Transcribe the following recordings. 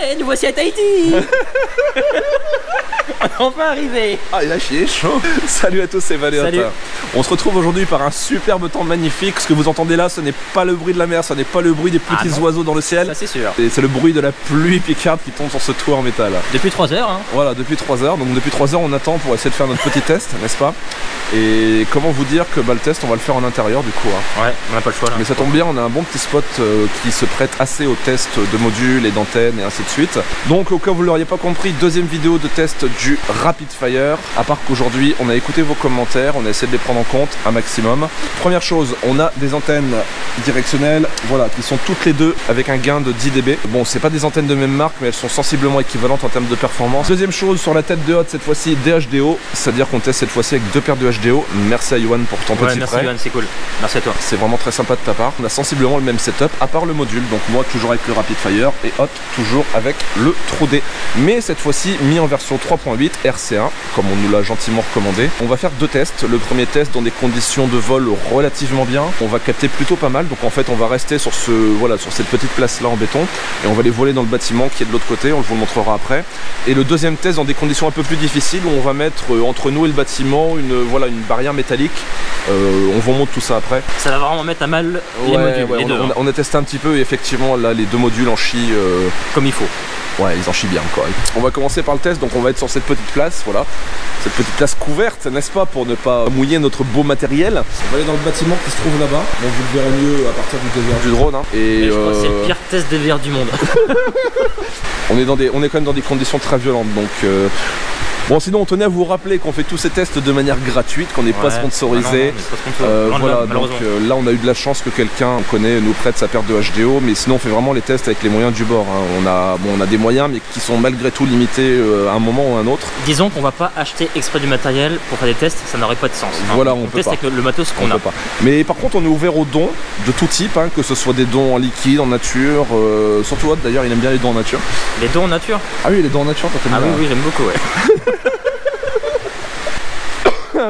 Ouais, nous voici à Tahiti. On est enfin arrivé. Ah, il a chié chaud. Salut à tous, c'est Valéota. Salut. On se retrouve aujourd'hui par un superbe temps magnifique. Ce que vous entendez là, ce n'est pas le bruit de la mer, ce n'est pas le bruit des petits oiseaux dans le ciel. Ça c'est sûr. C'est le bruit de la pluie picarde qui tombe sur ce toit en métal. Depuis 3 heures. Hein. Voilà, depuis 3 heures. Donc depuis 3 heures, on attend pour essayer de faire notre petit test, n'est-ce pas? Et comment vous dire que le test, on va le faire en intérieur du coup. Hein. Ouais, on n'a pas le choix là. Mais ça tombe bien, on a un bon petit spot qui se prête assez au test de modules et d'antennes et ainsi de suite. Donc au cas où vous ne l'auriez pas compris, deuxième vidéo de test du Rapid Fire. À part qu'aujourd'hui, on a écouté vos commentaires, on a essayé de les prendre en compte un maximum. Première chose, on a des antennes directionnelles, voilà, qui sont toutes les deux avec un gain de 10 dB. Bon, c'est pas des antennes de même marque, mais elles sont sensiblement équivalentes en termes de performance. Deuxième chose, sur la tête de haute, cette fois-ci DHDO, c'est-à-dire qu'on teste cette fois-ci avec 2 paires de HDO. Merci à Yohan pour ton petit merci prêt. Yohan, c'est cool. Merci à toi. C'est vraiment très sympa de ta part. On a sensiblement le même setup, à part le module. Donc moi, toujours avec le Rapid Fire et Hot, toujours avec le TrueD. Mais cette fois-ci, mis en version 3.8 RC1, comme on nous l'a gentiment recommandé. On va faire 2 tests. Le premier test dans des conditions de vol relativement bien. On va capter plutôt pas mal. Donc en fait, on va rester sur sur cette petite place-là en béton. Et on va les voler dans le bâtiment qui est de l'autre côté. On vous le montrera après. Et le deuxième test dans des conditions un peu plus difficiles où on va mettre entre nous et le bâtiment une barrière métallique. On vous montre tout ça après. Ça va vraiment mettre à mal les modules, les deux. On a testé un petit peu et effectivement là les 2 modules en chient comme il faut. Ouais, ils en chient bien quoi. On va commencer par le test, donc on va être sur cette petite place, voilà. Cette petite place couverte, n'est-ce pas, pour ne pas mouiller notre beau matériel. On va aller dans le bâtiment qui se trouve là-bas. Bon, vous le verrez mieux à partir du déverrouillage du drone. Hein. Et je crois que c'est le pire test DVR du monde. on est quand même dans des conditions très violentes, donc bon, sinon on tenait à vous rappeler qu'on fait tous ces tests de manière gratuite, qu'on n'est pas sponsorisé. Voilà, donc là on a eu de la chance que quelqu'un connaît nous prête sa paire de HDO, mais sinon on fait vraiment les tests avec les moyens du bord. Hein. On a des moyens, mais qui sont malgré tout limités à un moment ou à un autre. Disons qu'on va pas acheter exprès du matériel pour faire des tests, ça n'aurait pas de sens. Hein. Voilà, on peut teste pas. avec le matos qu'on a. Mais par contre on est ouvert aux dons de tout type, hein, que ce soit des dons en liquide, en nature, surtout Hot d'ailleurs il aime bien les dons en nature. Les dons en nature? Ah oui, les dons en nature, toi t'aimes bien. Oui, j'aime beaucoup, ouais.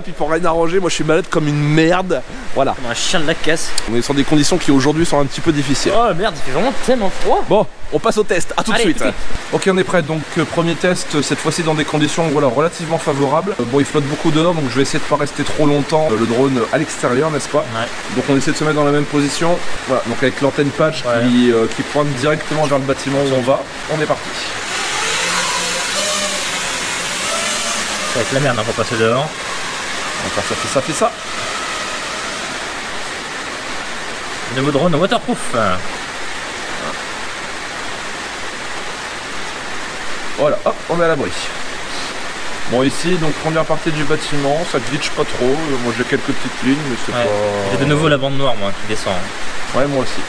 Puis pour rien arranger, moi je suis malade comme une merde. Voilà. Comme un chien de la casse. On est sur des conditions qui aujourd'hui sont un petit peu difficiles. Oh merde, il fait vraiment tellement froid. Bon, on passe au test, à tout de suite. Ok, on est prêt, donc premier test, cette fois-ci dans des conditions relativement favorables. Bon, il flotte beaucoup dehors, donc je vais essayer de pas rester trop longtemps le drone à l'extérieur, n'est-ce pas? Ouais. Donc on essaie de se mettre dans la même position. Voilà, donc avec l'antenne patch qui pointe directement vers le bâtiment où on va. On est parti. Ça va être la merde hein, pour passer dehors. Enfin, ça fait ça. Nouveau drone waterproof. Voilà, hop, on est à l'abri. Bon, ici, donc première partie du bâtiment, ça glitch pas trop. Moi j'ai quelques petites lignes, mais c'est pas. J'ai de nouveau la bande noire, moi, qui descend. Ouais, moi aussi.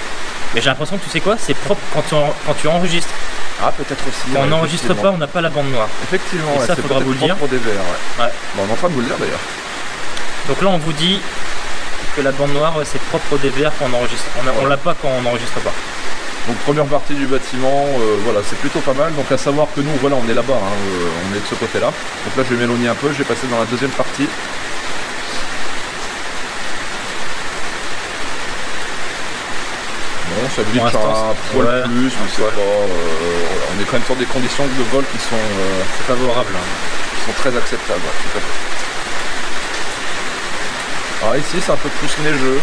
Mais j'ai l'impression que tu sais quoi, c'est propre quand tu enregistres. Ah, peut-être aussi. Quand on n'enregistre pas, on n'a pas la bande noire. Effectivement, ça faudra vous le dire. Pour des verres, Bon, on est en train de vous le dire d'ailleurs. Donc là, on vous dit que la bande noire, c'est propre au DVR quand on enregistre. On l'a pas quand on n'enregistre pas. Donc première partie du bâtiment, voilà, c'est plutôt pas mal. Donc à savoir que nous, voilà, on est là-bas, hein, on est de ce côté-là. Donc là, je vais m'éloigner un peu, je vais passer dans la deuxième partie. Bon, ça glitch un poil plus, mais c'est pas. On est quand même sur des conditions de vol qui sont favorables, hein. Qui sont très acceptables, tout à fait. Alors ici c'est un peu plus neigeux.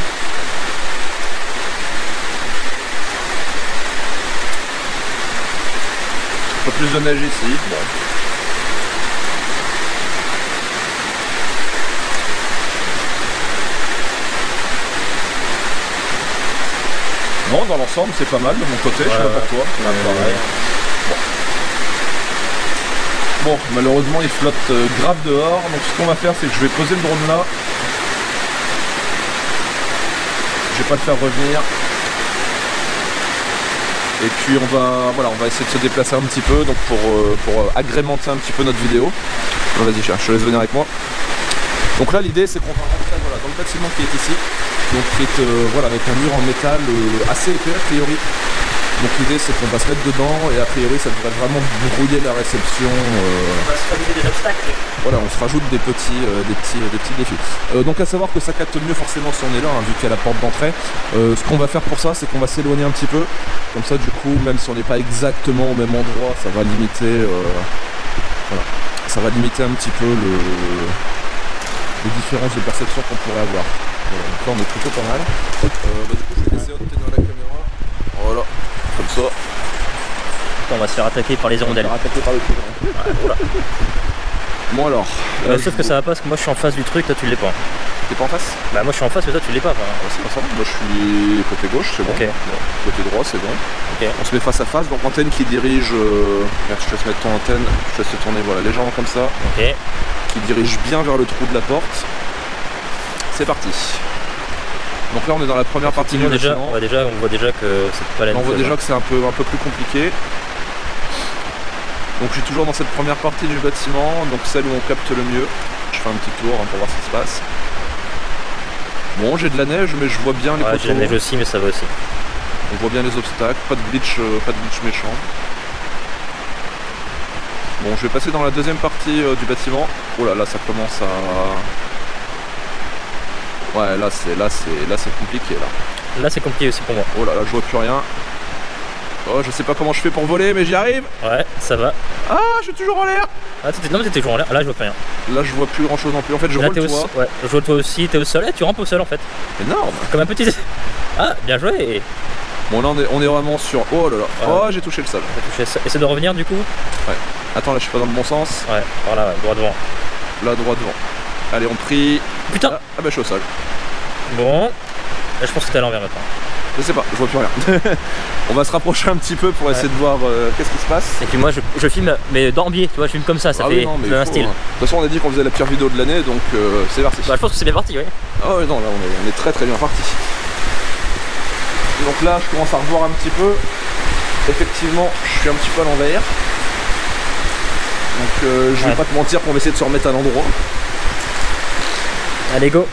Un peu plus de neige ici. Bon. Non, dans l'ensemble c'est pas mal de mon côté, je sais pas pour toi. Pareil. Bon, malheureusement il flotte grave dehors, donc ce qu'on va faire c'est que je vais poser le drone là. Je vais pas le faire revenir. Et puis on va essayer de se déplacer un petit peu donc pour agrémenter un petit peu notre vidéo. Bon, vas-y, je te laisse venir avec moi. Donc là l'idée c'est qu'on va rentrer dans le bâtiment qui est ici. Donc qui est avec un mur en métal assez épais a priori. Donc l'idée c'est qu'on va se mettre dedans et a priori ça devrait vraiment brouiller la réception. On va se rajouter des obstacles. Voilà, on se rajoute des petits défis. Donc à savoir que ça capte mieux forcément si on est là, hein, vu qu'il y a la porte d'entrée. Ce qu'on va faire pour ça, c'est qu'on va s'éloigner un petit peu. Comme ça, du coup, même si on n'est pas exactement au même endroit, ça va limiter, voilà, ça va limiter un petit peu les différences de perception qu'on pourrait avoir. Voilà, donc là, on est plutôt pas mal. Du coup, je vais essayer de tenir la caméra. Voilà, comme ça. On va se faire attaquer par les hirondelles. On va se faire attaquer par les hirondelles. Ouais, voilà. Bon alors. Sauf que ça va pas parce que moi je suis en face du truc, toi tu l'es pas. T'es pas en face? Bah moi je suis en face mais toi tu l'es pas. C'est pas ça. Moi je suis côté gauche, c'est bon. Ok. Côté droit, c'est bon. Ok. On se met face à face, donc antenne qui dirige. Regarde, je te laisse mettre ton antenne, je te laisse te tourner, voilà, légèrement comme ça. Ok. Qui dirige bien vers le trou de la porte. C'est parti. Donc là on est dans la première partie du bâtiment. On voit déjà que c'est pas la même On voit chose, déjà que c'est un peu plus compliqué. Donc je suis toujours dans cette première partie du bâtiment, donc celle où on capte le mieux. Je fais un petit tour hein, pour voir ce qui se passe. Bon, j'ai de la neige, mais je vois bien les poteaux. J'ai de la neige aussi, mais ça va aussi. On voit bien les obstacles, pas de glitch méchant. Bon, je vais passer dans la deuxième partie du bâtiment. Oh là, là, ça commence à... Ouais, là c'est compliqué là. Là c'est compliqué aussi pour moi. Oh là là, je vois plus rien. Oh, je sais pas comment je fais pour voler, mais j'y arrive. Ouais, ça va. Ah, je suis toujours en l'air. Ah, non, mais t'étais toujours en l'air. Là, je vois plus rien. Là, je vois plus grand chose non plus. En fait, je vois le toit. Ouais, je vois toi aussi. T'es au sol. Tu rampes au sol en fait. Énorme. Comme un petit. Ah, bien joué. Bon, là, on est vraiment sur. Oh là là. Oh, j'ai touché le sol. Essaie de revenir du coup. Ouais. Attends, là, je suis pas dans le bon sens. Ouais, voilà, ouais, droit devant. Là, droit devant. Allez, on prie. Putain. Ah, bah, je suis au sol. Bon. Là, je pense que t'es à l'envers maintenant. Je sais pas, je vois plus rien. On va se rapprocher un petit peu pour essayer de voir qu'est-ce qui se passe. Et puis moi je filme mais dans biais, tu vois, je filme comme ça fait oui, non, un style. Hein. De toute façon on a dit qu'on faisait la pire vidéo de l'année, donc c'est parti. Bah je pense que c'est bien parti, oui. Ah ouais non, là on est très bien parti. Donc là je commence à revoir un petit peu. Effectivement je suis un petit peu à l'envers. Donc je vais pas te mentir qu'on va essayer de se remettre à l'endroit. Allez go.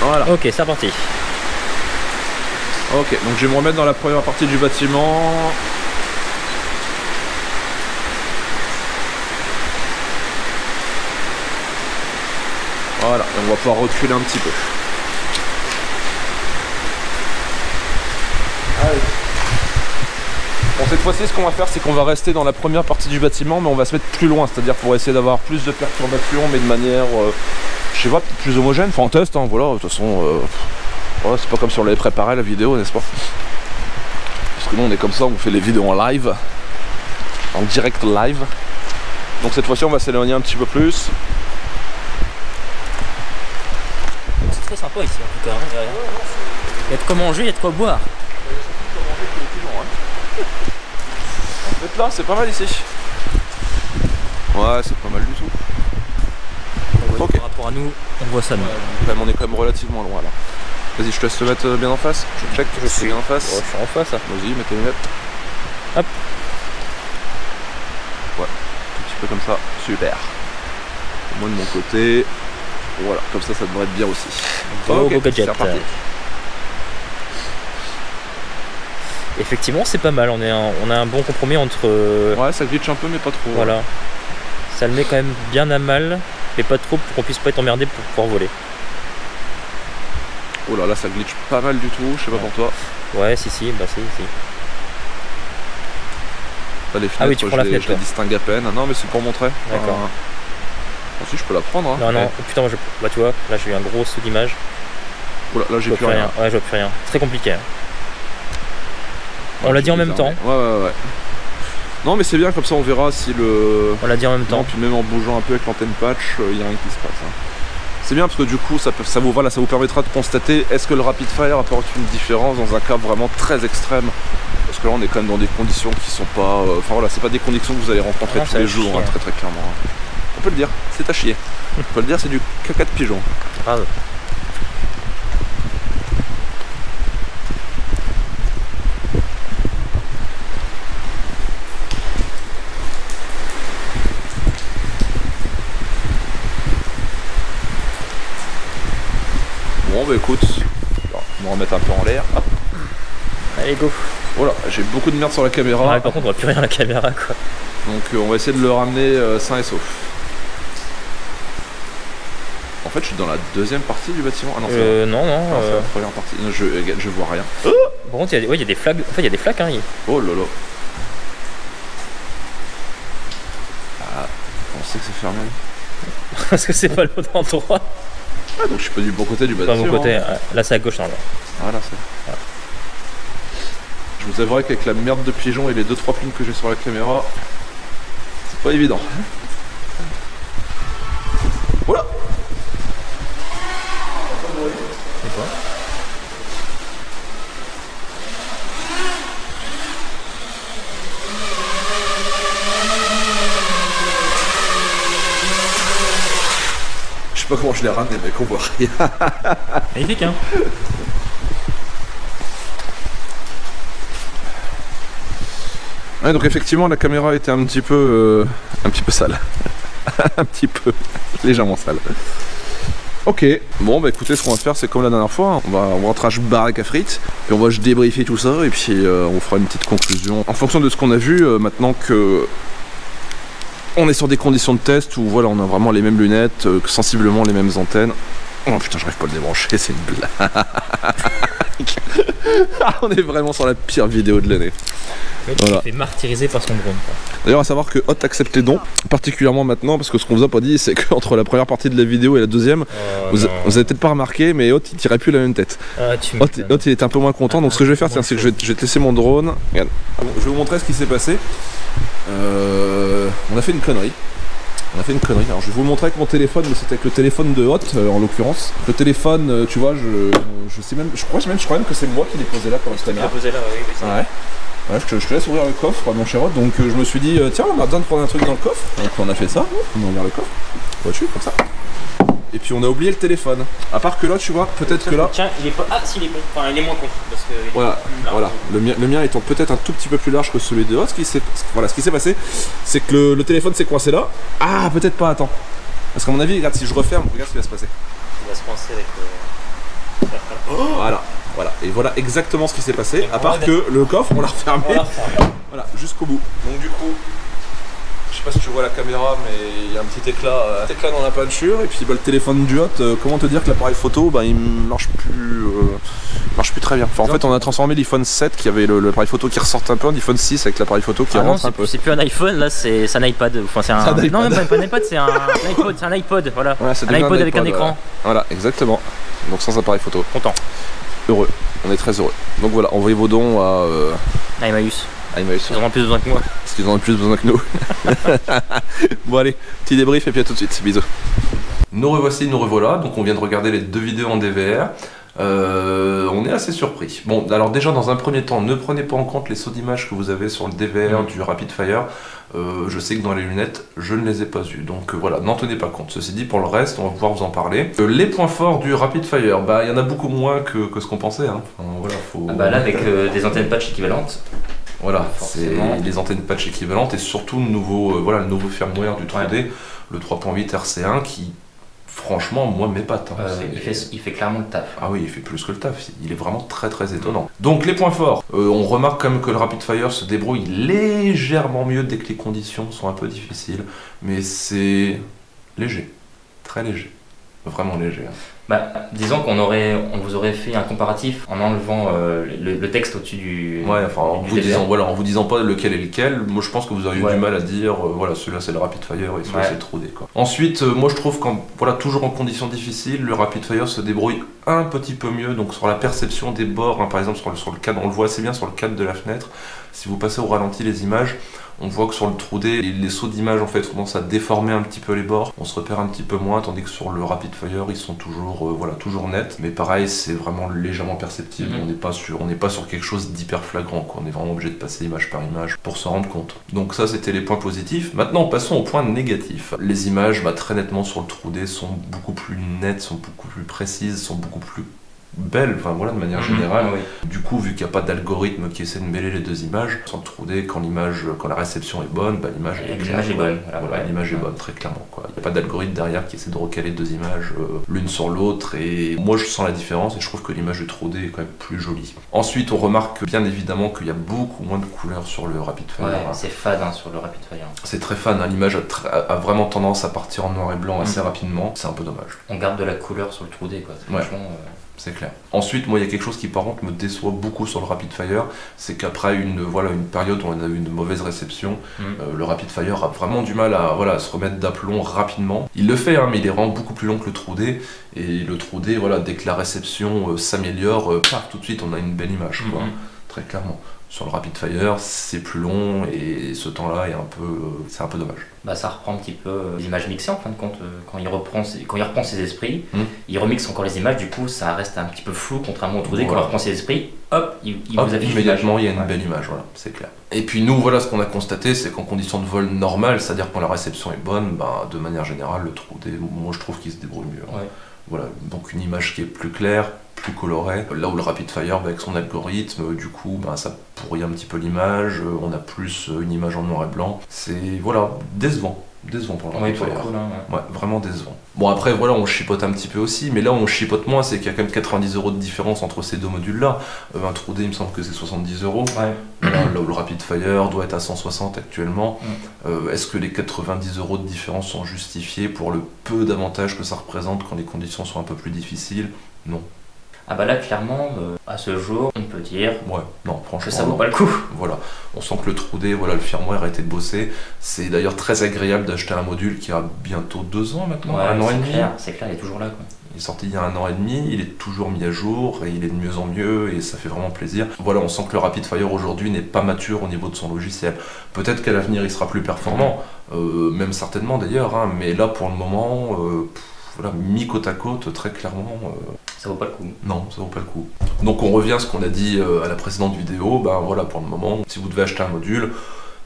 Voilà. Ok, c'est parti. Ok, donc je vais me remettre dans la première partie du bâtiment. Voilà, et on va pouvoir reculer un petit peu. Allez. Bon, cette fois-ci, ce qu'on va faire, c'est qu'on va rester dans la première partie du bâtiment, mais on va se mettre plus loin, c'est-à-dire pour essayer d'avoir plus de perturbations, mais de manière, je sais pas, plus homogène. Enfin, on teste, hein, voilà, de toute façon... Ouais, c'est pas comme si on l'avait préparé la vidéo, n'est-ce pas? Parce que nous on est comme ça, on fait les vidéos en live, en direct live. Donc cette fois-ci on va s'éloigner un petit peu plus. C'est très sympa ici en tout cas. Hein, il y a de quoi manger, il y a de quoi boire. En fait là c'est pas mal ici. Ouais, c'est pas mal du tout. Ok. Par rapport à nous, on voit ça nous. Ouais, on est quand même relativement loin là. Vas-y, je te laisse te mettre bien en face. Je check, je suis bien en face. Ouais, je suis en face. Vas-y, mets tes lunettes. Hop. Ouais, un petit peu comme ça. Super. Moi de mon côté. Voilà, comme ça, ça devrait être bien aussi. Go gadget. C'est reparti. Effectivement, c'est pas mal. On a un bon compromis entre. Ouais, ça glitch un peu, mais pas trop. Voilà. Ça le met quand même bien à mal, mais pas trop pour qu'on puisse pas être emmerdé pour pouvoir voler. Oh là là, ça glitch pas mal du tout, je sais pas pour toi. Ouais, si, bah si. Là, les fenêtres, ah oui, tu prends la fenêtre, je les distingue à peine. Non, mais c'est pour montrer. D'accord. Ensuite, je peux la prendre. Hein. Non, non, oh, putain, moi bah tu vois, là j'ai eu un gros saut d'image. Oh là j'ai plus rien. Ouais, je vois plus rien. C'est très compliqué. Hein. On l'a dit en même temps. Ouais. Non, mais c'est bien, comme ça on verra si le. On l'a dit en même temps. Puis même en bougeant un peu avec l'antenne patch, il n'y a rien qui se passe. Hein. C'est bien parce que du coup ça vous permettra de constater est-ce que le rapid fire apporte une différence dans un cas vraiment très extrême. Parce que là on est quand même dans des conditions qui sont pas. Enfin voilà, c'est pas des conditions que vous allez rencontrer tous les jours, hein, très clairement. Hein. On peut le dire, c'est à chier. On peut le dire, c'est du caca de pigeon. Grave. Bon bah écoute, on va remettre un peu en l'air. Allez, go. Voilà, j'ai beaucoup de merde sur la caméra. Par contre, on voit plus rien à la caméra, quoi. Donc on va essayer de le ramener sain et sauf. En fait, je suis dans la deuxième partie du bâtiment. Ah non, c'est non. C'est la première partie. Non, je vois rien. Par contre, il y a des flags. Enfin, il y a des flaques, hein. Oh lolo. Ah, on sait que c'est fermé. Parce que c'est pas l'autre endroit. Ah, donc je suis pas du bon côté du bâtiment. Pas mon côté. Là, c'est à gauche, normalement. Voilà, c'est. Voilà. Je vous avouerai qu'avec la merde de pigeon et les 2-3 plumes que j'ai sur la caméra, c'est pas évident. Voilà. C'est quoi? Je sais pas comment je l'ai ramené, mec, on voit rien. Magnifique, hein. Ouais, donc effectivement la caméra était un petit peu sale. Un petit peu, légèrement sale. Ok, bon bah écoutez, ce qu'on va faire c'est comme la dernière fois, hein. On va rentrer à baraque à frites, puis on va débriefer tout ça et puis on fera une petite conclusion. En fonction de ce qu'on a vu, maintenant que on est sur des conditions de test où voilà, on a vraiment les mêmes lunettes, sensiblement les mêmes antennes. Oh putain, j'arrive pas à le débrancher, c'est une blague. On est vraiment sur la pire vidéo de l'année. Voilà. Il fait martyriser par son drone. D'ailleurs, à savoir que Hot accepte les dons, particulièrement maintenant, parce que ce qu'on vous a pas dit, c'est qu'entre la première partie de la vidéo et la deuxième, vous avez peut-être pas remarqué, mais Hot il tirait plus la même tête. Hot il était un peu moins content, donc ce que je vais faire, c'est que je vais te laisser mon drone. Regarde. Je vais vous montrer ce qui s'est passé. On a fait une connerie. Alors je vais vous le montrer avec mon téléphone, mais c'était avec le téléphone de Hot en l'occurrence. Le téléphone, tu vois, je sais même, je crois même que c'est moi qui l'ai posé là pour l'instant. Il l'a posé là, oui. Ouais. Ouais, je te laisse ouvrir le coffre, mon cher Hot. Donc je me suis dit, tiens, on a besoin de prendre un truc dans le coffre. Donc on a fait ça, on a ouvert le coffre. Vois-tu, comme ça. Et puis on a oublié le téléphone. À part que là, tu vois, peut-être que là. Tiens, il est pas. Ah, si, il est con. Enfin, il est moins con. Parce que voilà. Le mien étant peut-être un tout petit peu plus large que celui de Hot. Ce qui s'est passé, c'est que le téléphone s'est coincé là. Ah, peut-être pas, attends. Parce qu'à mon avis, regarde, si je referme, regarde ce qui va se passer. Il va se coincer avec. Voilà, et voilà exactement ce qui s'est passé, à part que le coffre on l'a refermé, voilà, jusqu'au bout. Donc du coup, je sais pas si tu vois la caméra, mais il y a un petit éclat dans la peinture, et puis le téléphone du Hot, comment te dire que l'appareil photo, il marche plus très bien. Enfin, en fait, on a transformé l'iPhone 7 qui avait l'appareil photo qui ressortait un peu en iPhone 6 avec l'appareil photo qui rentre un peu. C'est plus un iPhone, là c'est un iPad, enfin c'est un... Non, même pas un iPad, c'est un iPod, voilà. Ouais, un iPod avec un écran. Voilà, exactement. Donc sans appareil photo. Content. Heureux, on est très heureux. Donc voilà, envoyez vos dons à Emmaüs. Ils en ont plus besoin que moi. Parce qu'ils en ont plus besoin que nous. Bon allez, petit débrief et puis à tout de suite, bisous. Nous revoici, nous revoilà, donc on vient de regarder les 2 vidéos en DVR. On est assez surpris. Bon, alors déjà dans un premier temps, ne prenez pas en compte les sauts d'images que vous avez sur le DVR du Rapid Fire. Je sais que dans les lunettes, je ne les ai pas eues. Donc voilà, n'en tenez pas compte. Ceci dit, pour le reste, on va pouvoir vous en parler. Les points forts du Rapid Fire, il y en a beaucoup moins que ce qu'on pensait. Hein. Enfin, voilà, là, avec des antennes patch équivalentes. Voilà, c'est les antennes patch équivalentes et surtout le nouveau firmware du 3D, le 3.8 RC1 qui... Franchement, moi, m'épate. Hein. Il fait clairement le taf. Ah oui, il fait plus que le taf. Il est vraiment très très étonnant. Donc les points forts. On remarque quand même que le Rapid Fire se débrouille légèrement mieux dès que les conditions sont un peu difficiles. Mais c'est léger. Très léger. Vraiment léger. Hein. Disons qu'on vous aurait fait un comparatif en enlevant le texte au-dessus du... Ouais, enfin en vous disant pas lequel est lequel, moi je pense que vous auriez eu du mal à dire, voilà, celui-là c'est le Rapid Fire et celui-là c'est le 3D, quoi. Ensuite, moi je trouve qu'en, toujours en conditions difficiles, le Rapid Fire se débrouille un petit peu mieux, donc sur la perception des bords, hein, par exemple sur le cadre, on le voit assez bien sur le cadre de la fenêtre, si vous passez au ralenti les images, on voit que sur le 3D, les sauts d'image en fait ont tendance à déformer un petit peu les bords, on se repère un petit peu moins, tandis que sur le Rapid Fire, ils sont toujours, toujours nets. Mais pareil, c'est vraiment légèrement perceptible, on n'est pas sur quelque chose d'hyper flagrant, quoi. On est vraiment obligé de passer image par image pour s'en rendre compte. Donc ça, c'était les points positifs. Maintenant, passons aux points négatifs. Les images, très nettement sur le 3D, sont beaucoup plus nettes, sont beaucoup plus précises, sont beaucoup plus belle, enfin voilà, de manière générale. Oui. Du coup, vu qu'il n'y a pas d'algorithme qui essaie de mêler les deux images, sans le True-D, quand la réception est bonne, bah, l'image est claire. L'image est bonne. Voilà, l'image est bonne, très clairement, quoi. Il n'y a pas d'algorithme derrière qui essaie de recaler deux images l'une sur l'autre, et moi je sens la différence et je trouve que l'image du True-D est quand même plus jolie. Ensuite, on remarque bien évidemment qu'il y a beaucoup moins de couleurs sur le Rapid Fire. Ouais, c'est fade sur le Rapid Fire. C'est très fade, hein. L'image a vraiment tendance à partir en noir et blanc assez rapidement, c'est un peu dommage. On garde de la couleur sur le True-D, quoi. Franchement, c'est clair. Ensuite, moi, il y a quelque chose qui, par contre, me déçoit beaucoup sur le Rapid Fire, c'est qu'après une période où on a eu une mauvaise réception, le Rapid Fire a vraiment du mal à se remettre d'aplomb rapidement. Il le fait, hein, mais il est vraiment beaucoup plus long que le True-D, et le True-D, voilà, dès que la réception s'améliore, tout de suite, on a une belle image, quoi, très clairement. Sur le Rapid Fire, c'est plus long et ce temps-là est c'est un peu dommage. Bah, ça reprend un petit peu l'image mixée en fin de compte, quand il reprend ses esprits, il remixe encore les images, du coup ça reste un petit peu flou, contrairement au True-D, quand il reprend ses esprits, hop, il vous affiche immédiatement, il y a une belle image, voilà, c'est clair. Et puis nous, voilà, ce qu'on a constaté, c'est qu'en conditions de vol normales, c'est-à-dire quand la réception est bonne, bah, de manière générale, le True-D, moi je trouve qu'il se débrouille mieux. Ouais. Voilà, donc une image qui est plus claire, plus colorée. Là où le Rapid Fire, avec son algorithme, du coup, ça pourrit un petit peu l'image, on a plus une image en noir et blanc. C'est, voilà, décevant pour le Rapid Fire. Cool, hein, ouais, vraiment décevant. Bon, après, voilà, on chipote un petit peu aussi, mais là où on chipote moins, c'est qu'il y a quand même 90 € de différence entre ces deux modules-là. Un True-D, il me semble que c'est 70 €. Ouais. Là où le Rapid Fire doit être à 160 actuellement. Est-ce que les 90 € de différence sont justifiés pour le peu d'avantages que ça représente quand les conditions sont un peu plus difficiles? Non. Ah bah là, clairement, à ce jour, on peut dire non, franchement, que ça vaut pas le coup. Voilà, on sent que le True-D, voilà, le firmware a été bossé. C'est d'ailleurs très agréable d'acheter un module qui a bientôt 2 ans maintenant, 1 an et demi. C'est clair, il est toujours là, quoi. Il est sorti il y a 1 an et demi, il est toujours mis à jour et il est de mieux en mieux et ça fait vraiment plaisir. Voilà, on sent que le Rapid Fire aujourd'hui n'est pas mature au niveau de son logiciel. Peut-être qu'à l'avenir il sera plus performant, même certainement d'ailleurs, hein, mais là pour le moment, voilà, mis côte à côte, très clairement, ça vaut pas le coup. Non, ça vaut pas le coup. Donc on revient à ce qu'on a dit à la précédente vidéo, voilà, pour le moment, si vous devez acheter un module,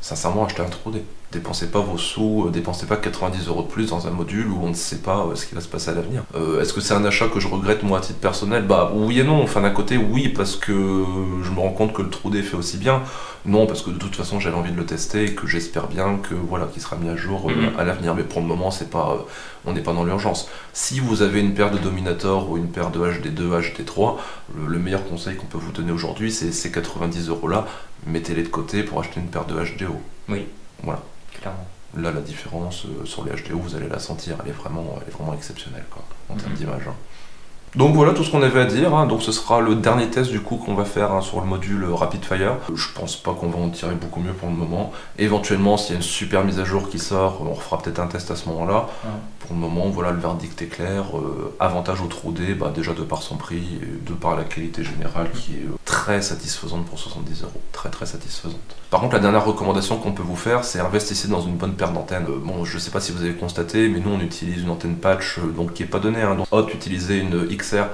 sincèrement, achetez un True-D. Dépensez pas vos sous, dépensez pas 90 € de plus dans un module où on ne sait pas ce qui va se passer à l'avenir. Est-ce que c'est un achat que je regrette moi à titre personnel? Bah oui et non, enfin d'un côté oui parce que je me rends compte que le True-D fait aussi bien, non parce que de toute façon j'avais envie de le tester et que j'espère bien que voilà qu'il sera mis à jour à l'avenir, mais pour le moment c'est pas, on n'est pas dans l'urgence. Si vous avez une paire de Dominator ou une paire de HD2, HD3, le meilleur conseil qu'on peut vous donner aujourd'hui c'est ces 90 € là, mettez-les de côté pour acheter une paire de HDO. Oui. Voilà. Clairement. Là, la différence sur les HDO, vous allez la sentir, elle est vraiment exceptionnelle quoi, en termes d'image. Hein. Donc voilà tout ce qu'on avait à dire, hein. Donc ce sera le dernier test du coup qu'on va faire sur le module Rapid Fire. Je pense pas qu'on va en tirer beaucoup mieux pour le moment. Éventuellement, s'il y a une super mise à jour qui sort, on refera peut-être un test à ce moment-là. Pour le moment, voilà, le verdict est clair. Avantage au True-D, déjà de par son prix, et de par la qualité générale qui est très satisfaisante pour 70 €. Très très satisfaisante. Par contre, la dernière recommandation qu'on peut vous faire, c'est investissez dans une bonne paire d'antennes. Bon, je sais pas si vous avez constaté, mais nous on utilise une antenne patch donc qui est pas donnée. Hein. Donc Hot utilisait une XR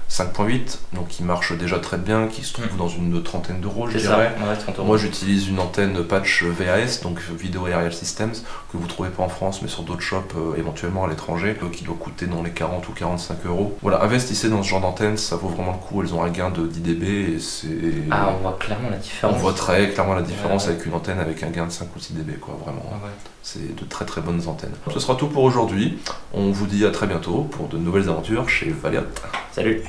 5.8, donc qui marche déjà très bien, qui se trouve dans une trentaine d'euros, je dirais. Ouais, 30 €. Moi j'utilise une antenne patch VAS, donc Video Aerial Systems, que vous trouvez pas en France mais sur d'autres shops éventuellement à l'étranger, qui doit coûter dans les 40 ou 45 €. Voilà, investissez dans ce genre d'antenne, ça vaut vraiment le coup, elles ont un gain de 10 dB et c'est... Ah, on voit clairement la différence. On voit très clairement la différence avec une antenne avec un gain de 5 ou 6 dB, quoi, vraiment. C'est de très très bonnes antennes. Ce sera tout pour aujourd'hui, on vous dit à très bientôt pour de nouvelles aventures chez Valiant. Salut.